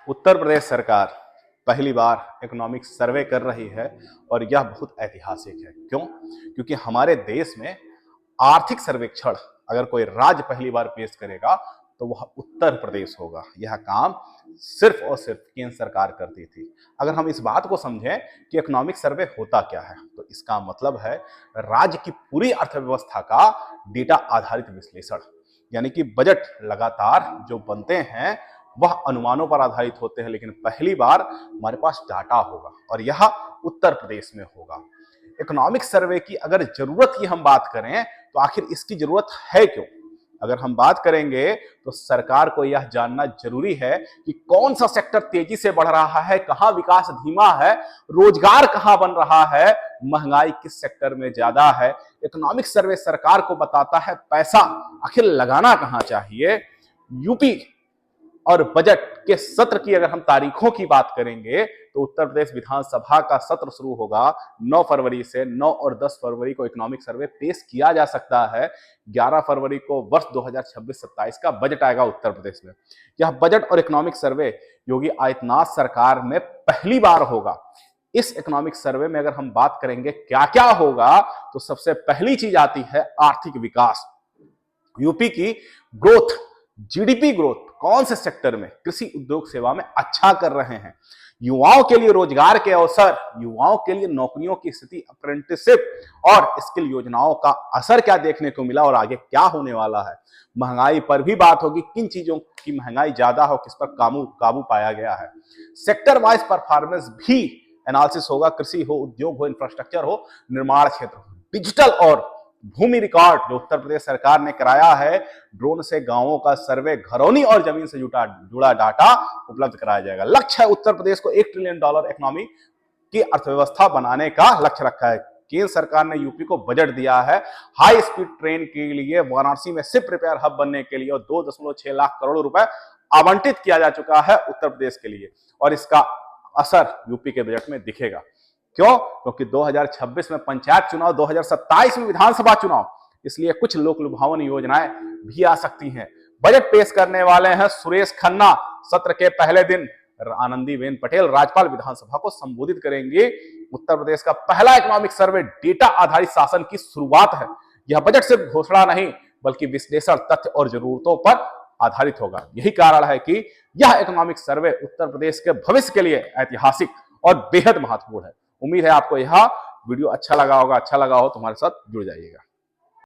उत्तर प्रदेश सरकार पहली बार economic survey कर रही है और यह बहुत ऐतिहासिक है। क्यों? क्योंकि हमारे देश में आर्थिक सर्वेक्षण अगर कोई राज्य पहली बार पेश करेगा तो वह उत्तर प्रदेश होगा। यह काम सिर्फ और सिर्फ केंद्र सरकार करती थी। अगर हम इस बात को समझें कि इकोनॉमिक सर्वे होता क्या है, तो इसका मतलब है राज्य की पूरी अर्थव्यवस्था का डेटा आधारित विश्लेषण। यानी कि बजट लगातार जो बनते हैं वह अनुमानों पर आधारित होते हैं, लेकिन पहली बार हमारे पास डाटा होगा और यह उत्तर प्रदेश में होगा। इकोनॉमिक सर्वे की अगर जरूरत की हम बात करें तो आखिर इसकी जरूरत है क्यों? अगर हम बात करेंगे तो सरकार को यह जानना जरूरी है कि कौन सा सेक्टर तेजी से बढ़ रहा है, कहां विकास धीमा है, रोजगार कहां बन रहा है, महंगाई किस सेक्टर में ज्यादा है। इकोनॉमिक सर्वे सरकार को बताता है पैसा आखिर लगाना कहां चाहिए। यूपी और बजट के सत्र की अगर हम तारीखों की बात करेंगे तो उत्तर प्रदेश विधानसभा का सत्र शुरू होगा 9 फरवरी से। 9 और 10 फरवरी को इकोनॉमिक सर्वे पेश किया जा सकता है। 11 फरवरी को वर्ष 2026-27 का बजट आएगा उत्तर प्रदेश में। यह बजट और इकोनॉमिक सर्वे योगी आदित्यनाथ सरकार में पहली बार होगा। इस इकोनॉमिक सर्वे में अगर हम बात करेंगे क्या क्या होगा, तो सबसे पहली चीज आती है आर्थिक विकास। यूपी की ग्रोथ, जीडीपी ग्रोथ कौन से सेक्टर में, कृषि उद्योग सेवा में अच्छा कर रहे हैं। युवाओं के लिए रोजगार के अवसर, युवाओं के लिए नौकरियों की स्थिति, अप्रेंटिसशिप और स्किल योजनाओं का असर क्या देखने को मिला और आगे क्या होने वाला है। महंगाई पर भी बात होगी, किन चीजों की महंगाई ज्यादा हो, किस पर काबू पाया गया है। सेक्टर वाइज परफॉर्मेंस भी एनालिसिस होगा, कृषि हो, उद्योग हो, इंफ्रास्ट्रक्चर हो, निर्माण क्षेत्र हो, डिजिटल और भूमि रिकॉर्ड जो उत्तर प्रदेश सरकार ने कराया है। ड्रोन से गांवों का सर्वे, घरौनी और जमीन से जुड़ा डाटा उपलब्ध कराया जाएगा। लक्ष्य है उत्तर प्रदेश को $1 ट्रिलियन इकोनॉमी की अर्थव्यवस्था बनाने का लक्ष्य रखा है। केंद्र सरकार ने यूपी को बजट दिया है हाई स्पीड ट्रेन के लिए, वाराणसी में शिप रिपेयर हब बनने के लिए, और 2.6 लाख करोड़ रुपए आवंटित किया जा चुका है उत्तर प्रदेश के लिए। और इसका असर यूपी के बजट में दिखेगा। क्यों? क्योंकि 2026 में पंचायत चुनाव, 2027 में विधानसभा चुनाव, इसलिए कुछ लोक लुभावन योजनाएं भी आ सकती हैं। बजट पेश करने वाले हैं सुरेश खन्ना। सत्र के पहले दिन आनंदीबेन पटेल राज्यपाल विधानसभा को संबोधित करेंगे। उत्तर प्रदेश का पहला इकोनॉमिक सर्वे डेटा आधारित शासन की शुरुआत है। यह बजट सिर्फ घोषणा नहीं बल्कि विश्लेषण, तथ्य और जरूरतों पर आधारित होगा। यही कारण है कि यह इकोनॉमिक सर्वे उत्तर प्रदेश के भविष्य के लिए ऐतिहासिक और बेहद महत्वपूर्ण है। उम्मीद है आपको यह वीडियो अच्छा लगा होगा। अच्छा लगा हो तो हमारे साथ जुड़ जाइएगा।